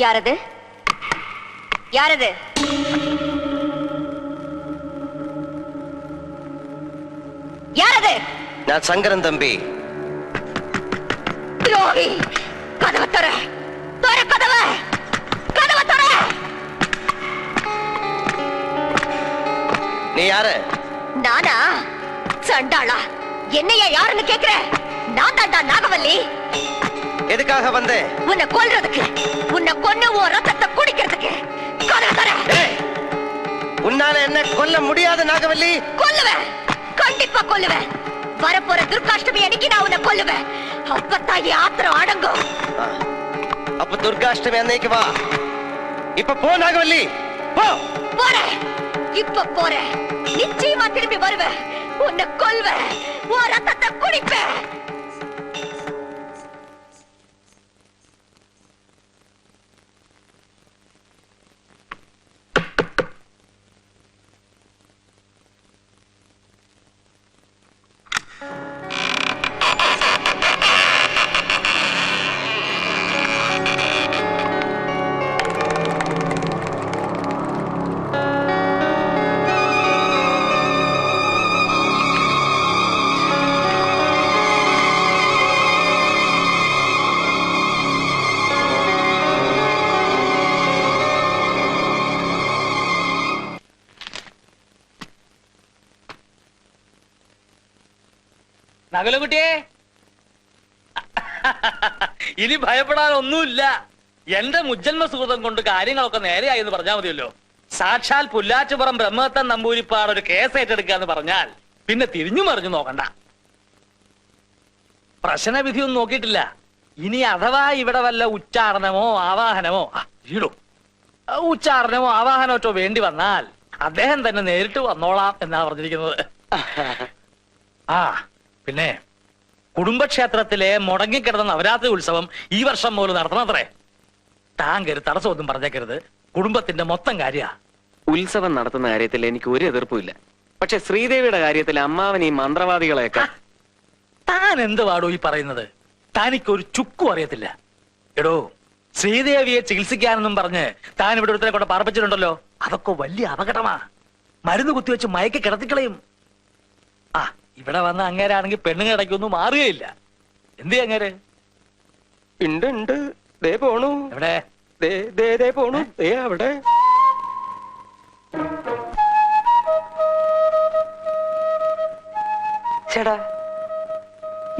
யாரது? யாரது? யாரது? நான் சங்கரன் தம்பி. துரோகி! கதவை தர! தர கதவை! கதவை தர! நீ யாரு? நானா? சண்டாளா! என்னையா யாருன்னு கேக்குற? நான் தாண்டா நாகவல்லி. எதுக்காக வந்த? உன்னை கொல்றதுக்கு, உன்னை கொன்னு உன் ரத்தத்தை குடிக்கிறதுக்கு. கதவை தர! உன்னால என்ன கொல்ல முடியாது நாகவல்லி? கொல்லுவேன், கண்டிப்பா கொல்லுவேன். வரப்போற துர்காஷ்டமி அன்னைக்கு நான் உன்னை கொல்லுவேன். அப்பத்தான் என் ஆத்திரம் அடங்கும். அப்ப துர்காஷ்டமி அன்னைக்கு வா. இப்ப போ நாகவல்லி, போ. போறேன், இப்ப போறேன். நிச்சயமா திரும்பி வருவேன். உன்னை கொல்வேன், உன் ரத்தத்தை குடிப்பேன். നഗലകുട്ടിയെ, ഇനി ഭയപ്പെടാനൊന്നുമില്ല. എന്റെ മുജ്ജന്മ സുഹൃതം കൊണ്ട് കാര്യങ്ങളൊക്കെ നേരെയായി എന്ന് പറഞ്ഞാൽ മതിയല്ലോ. സാക്ഷാൽ പുല്ലാറ്റുപുറം ബ്രഹ്മത്തൻ നമ്പൂരിപ്പാട് ഒരു കേസ് ഏറ്റെടുക്കുക എന്ന് പറഞ്ഞാൽ പിന്നെ തിരിഞ്ഞു മറിഞ്ഞു നോക്കണ്ട. പ്രശ്നവിധിയൊന്നും നോക്കിയിട്ടില്ല. ഇനി അഥവാ ഇവിടെ വല്ല ഉച്ചാരണമോ ആവാഹനമോ ഉച്ചാരണമോ ആവാഹനമോ വേണ്ടി വന്നാൽ അദ്ദേഹം തന്നെ നേരിട്ട് വന്നോളാം എന്നാ പറഞ്ഞിരിക്കുന്നത്. ആ പിന്നെ കുടുംബക്ഷേത്രത്തിലെ മുടങ്ങിക്കിടന്ന നവരാത്രി ഉത്സവം ഈ വർഷം മുതൽ നടത്തണത്രേ. താങ്കരുത് തടസ്സമൊന്നും പറഞ്ഞേക്കരുത്. കുടുംബത്തിന്റെ മൊത്തം കാര്യ. ഉത്സവം നടത്തുന്ന കാര്യത്തിൽ എനിക്ക് ഒരു എതിർപ്പുമില്ല. പക്ഷെ ശ്രീദേവിയുടെ കാര്യത്തിൽ അമ്മാവൻ ഈ മന്ത്രവാദികളെയൊക്കെ. താൻ എന്ത് പാടോ ഈ പറയുന്നത്? താനിക്കൊരു ചുക്കും അറിയത്തില്ല. എടോ, ശ്രീദേവിയെ ചികിത്സിക്കാനെന്നും പറഞ്ഞ് താൻ ഇവിടെ ഒരുത്തരെ കൊണ്ട് പാർപ്പിച്ചിട്ടുണ്ടല്ലോ. അതൊക്കെ വലിയ അപകടമാ. മരുന്ന് കുത്തിവെച്ച് മയക്കി കിടത്തിക്കളയും. ആ, ഇവിടെ വന്ന അങ്ങേരാണെങ്കിൽ പെണ്ണുങ്ങൾ ഇടയ്ക്കൊന്നും മാറുകയില്ല. എന്ത് അങ്ങേര്? ഉണ്ട് ദേ പോണു. എവിടെ? ദേ പോണു. ദേ അവിടെ. ചേടാ,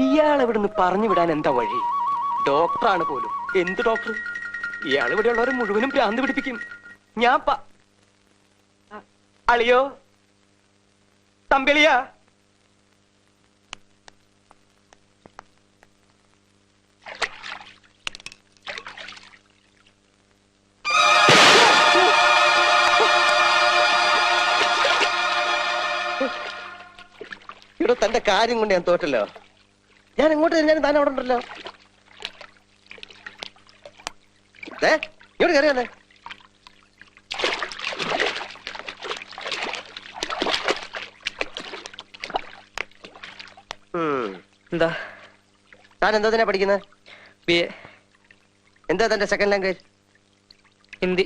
ഇയാൾ ഇവിടുന്ന് പറഞ്ഞു വിടാൻ എന്താ വഴി? ഡോക്ടറാണ് പോലും. എന്ത് ഡോക്ടർ? ഇയാൾ ഇവിടെ ഉള്ളവരെ മുഴുവനും ഭ്രാന്ത് പിടിപ്പിക്കും. ഞാൻ അളിയോ, തമ്പിളിയാ, ഇവിടെ തന്റെ കാര്യം കൊണ്ട് ഞാൻ തോറ്റല്ലോ. ഞാൻ എങ്ങോട്ട് തിരിഞ്ഞാലും താൻ അവിടെ ഉണ്ടല്ലോ. ഇങ്ങോട്ട് കയറിയല്ലേ. എന്താ താൻ എന്താ തന്നെ പഠിക്കുന്നത്? BA. എന്താ തന്റെ സെക്കൻഡ് ലാംഗ്വേജ്? ഹിന്ദി.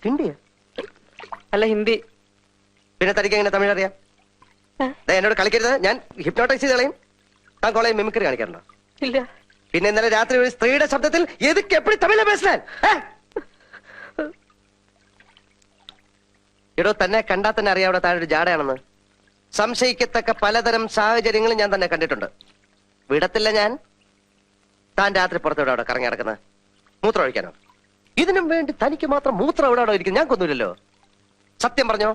ഹിന്ദിയാ? അല്ല, ഹിന്ദി. പിന്നെ തനിക്ക് എങ്ങനെ തമിഴ് അറിയാം? എന്നോട് കളിക്കരുത്, ഞാൻ ഹിപ്നോട്ടൈസ് ചെയ്ത് കളയും. താൻ കോളേജ് മിമിക്രി കാണിക്കാറുണ്ടോ? ഇല്ല. പിന്നെ ഇന്നലെ രാത്രി ഒരു സ്ത്രീയുടെ ശബ്ദത്തിൽ എതുക്ക് എപ്പടി തമിഴ് പേശാൻ? എടോ, തന്നെ കണ്ടാൽ തന്നെ അറിയാം അവിടെ താഴെ ഒരു ജാടയാണെന്ന്. സംശയിക്കത്തക്ക പലതരം സാഹചര്യങ്ങളും ഞാൻ തന്നെ കണ്ടിട്ടുണ്ട്. വിടത്തില്ല ഞാൻ. താൻ രാത്രി പുറത്തോടെ അവിടെ കറങ്ങി നടക്കുന്നത് മൂത്രം ഒഴിക്കാനോ? ഇതിനും വേണ്ടി തനിക്ക് മാത്രം മൂത്രം എവിടെയാണോ ഇരിക്കുന്നത്? ഞാൻ കൊന്നില്ലല്ലോ. സത്യം പറഞ്ഞോ,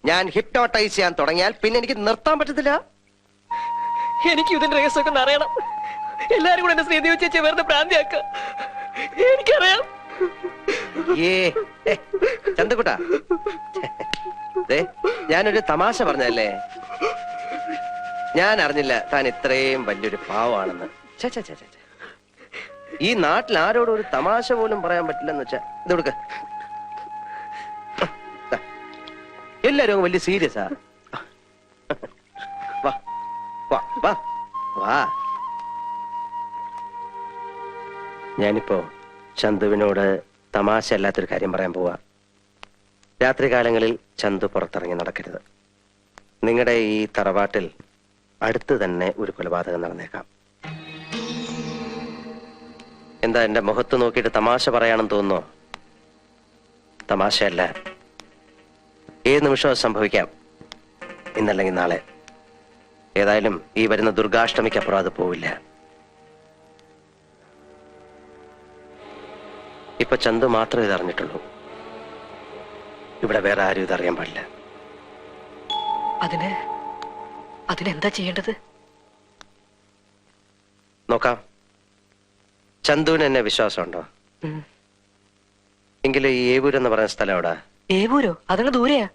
ഞാൻ ഹിപ്നോട്ടൈസ് ചെയ്യാൻ തുടങ്ങിയാൽ പിന്നെ എനിക്ക് നിർത്താൻ പറ്റത്തില്ല. എനിക്ക് ഇതിന്റെ രഹസ്യമൊക്കെ ഒന്ന് അറിയണം. എല്ലാരും കൂടെ എന്നെ ശ്രീദേവി ചേച്ചി വെറുതെ ഭ്രാന്തിയാക്ക. എനിക്കറിയാം. ചന്തക്കുട്ടാ, ഞാനൊരു തമാശ പറഞ്ഞല്ലേ. ഞാൻ അറിഞ്ഞില്ല താൻ ഇത്രയും വലിയൊരു പാവാണെന്ന്. ഈ നാട്ടിൽ ആരോടും ഒരു തമാശ പോലും പറയാൻ പറ്റില്ലെന്ന് വെച്ചാ ഇത് കൊടുക്ക. എല്ലാരും വലിയ സീരിയസാ. വാ വാ വാ വാ. ഞാനിപ്പോ ചന്തുവിനോട് തമാശ അല്ലാത്തൊരു കാര്യം പറയാൻ പോവാ. രാത്രികാലങ്ങളിൽ ചന്തു പുറത്തിറങ്ങി നടക്കരുത്. നിങ്ങളുടെ ഈ തറവാട്ടിൽ അടുത്ത് തന്നെ ഒരു കൊലപാതകം നടന്നേക്കാം. എന്താ എന്റെ മുഖത്ത് നോക്കിയിട്ട് തമാശ പറയാണെന്ന് തോന്നുന്നോ? തമാശയല്ല, ഏത് നിമിഷവും സംഭവിക്കാം. ഇന്നല്ലെങ്കിൽ നാളെ. ഏതായാലും ഈ വരുന്ന ദുർഗാഷ്ടമിക്കപ്പുറം അത് പോവില്ല. ഇപ്പൊ ചന്തു മാത്രമേ ഇതറിഞ്ഞിട്ടുള്ളൂ. ഇവിടെ വേറെ ആരും ഇതറിയാൻ പാടില്ല. അതിനെന്താ ചെയ്യേണ്ടത്? നോക്കാം. ചന്തുവിന് എന്നെ വിശ്വാസമുണ്ടോ? എങ്കിലും ഈ ഏവൂർ എന്ന് പറയുന്ന സ്ഥലം എവിടാ? ഏവൂരോ? അതങ്ങ് ദൂരെയാ.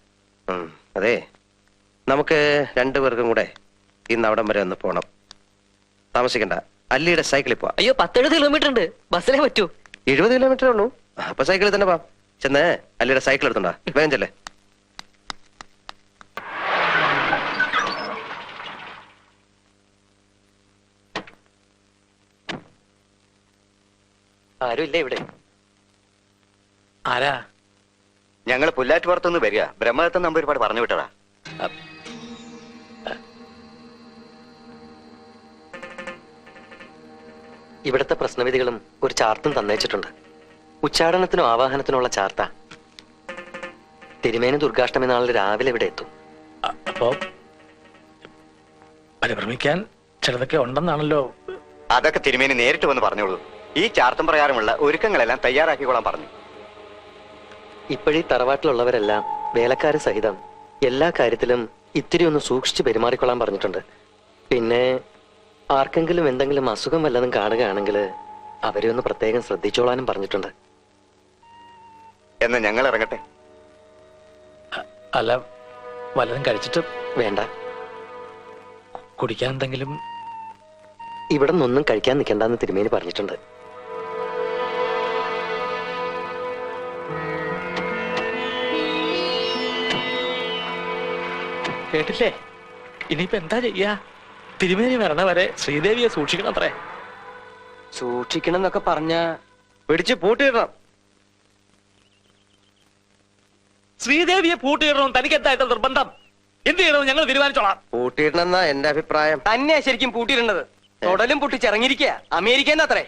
അതെ, നമുക്ക് രണ്ടുപേർക്കും കൂടെ ഇന്ന് അവിടം വരെ ഒന്ന് പോണം. താമസിക്കണ്ട, അല്ലിയുടെ സൈക്കിളിൽ പോവാം. അയ്യോ, 10-70 കിലോമീറ്റർ ഉണ്ട്. ബസ്സിലേ പറ്റൂ. 70 കിലോമീറ്റർ ഉള്ളൂ. അപ്പൊ സൈക്കിളിൽ തന്നെ പോവാം. ചെന്ന് അല്ലിയുടെ സൈക്കിൾ എടുത്തുണ്ടാ. വേഗം ചെല്ലേ. ആരും ഇല്ല ഇവിടെ. ആരാ? ഞങ്ങൾ പുല്ലാറ്റുപുറത്തുനിന്ന് വരിക. ബ്രഹ്മദത്തൻ നമ്പർ ഒരുപാട് പറഞ്ഞു വിട്ടടാ. ഇവിടുത്തെ പ്രശ്നവിധികളും ഒരു ചാർത്തും തന്നേച്ചിട്ടുണ്ട്. ഉച്ചാടനത്തിനും ആവാഹനത്തിനുള്ള ചാർത്ത. തിരുമേനി ദുർഗാഷ്ടമി നാളിൽ രാവിലെ ഇവിടെ എത്തും. അപ്പോ പരിഭ്രമിക്കാൻ ചിലതൊക്കെ ഉണ്ടെന്നാണല്ലോ. അതൊക്കെ തിരുമേനി നേരിട്ട് വന്ന് പറഞ്ഞോളൂ. ഈ ചാർത്തം പ്രകാരമുള്ള ഒരുക്കങ്ങളെല്ലാം തയ്യാറാക്കിക്കോളാൻ പറഞ്ഞു. ഇപ്പോഴീ തറവാട്ടിലുള്ളവരെല്ലാം വേലക്കാര് സഹിതം എല്ലാ കാര്യത്തിലും ഇത്തിരി ഒന്ന് സൂക്ഷിച്ച് പെരുമാറിക്കൊള്ളാൻ പറഞ്ഞിട്ടുണ്ട്. പിന്നെ ആർക്കെങ്കിലും എന്തെങ്കിലും അസുഖം വല്ലതും കാണുകയാണെങ്കിൽ അവരെ ഒന്ന് പ്രത്യേകം ശ്രദ്ധിച്ചോളാനും പറഞ്ഞിട്ടുണ്ട്. എന്ന് ഞങ്ങൾ ഇറങ്ങട്ടെ. അല്ല, വല്ലതും കഴിച്ചിട്ട് വേണ്ട. കുടിക്കാൻ എന്തെങ്കിലും? ഇവിടെ നിന്നൊന്നും കഴിക്കാൻ നിൽക്കണ്ടെന്ന് തിരുമേനി പറഞ്ഞിട്ടുണ്ട്. കേട്ടില്ലേ? ഇനിയിപ്പോ എന്താ ചെയ്യാ? തിരുമേനി വരണ വരെ ശ്രീദേവിയെ സൂക്ഷിക്കണം. അത്രേ സൂക്ഷിക്കണം എന്നൊക്കെ പറഞ്ഞ പിടിച്ച് പൂട്ടിയിടണം. ശ്രീദേവിയെ പൂട്ടിയിടണം. തനിക്ക് എന്താ ഇത്ര നിർബന്ധം? എന്ത് ചെയ്യണമെന്ന് ഞങ്ങൾ തീരുമാനിച്ചോളാം. പൂട്ടിയിടണമെന്നാ എന്റെ അഭിപ്രായം. തന്നെയാ ശരിക്കും പൂട്ടിയിടേണ്ടത്. തൊടലും പൊട്ടിച്ചിറങ്ങിയിരിക്കുക. അമേരിക്ക എന്നത്രേ.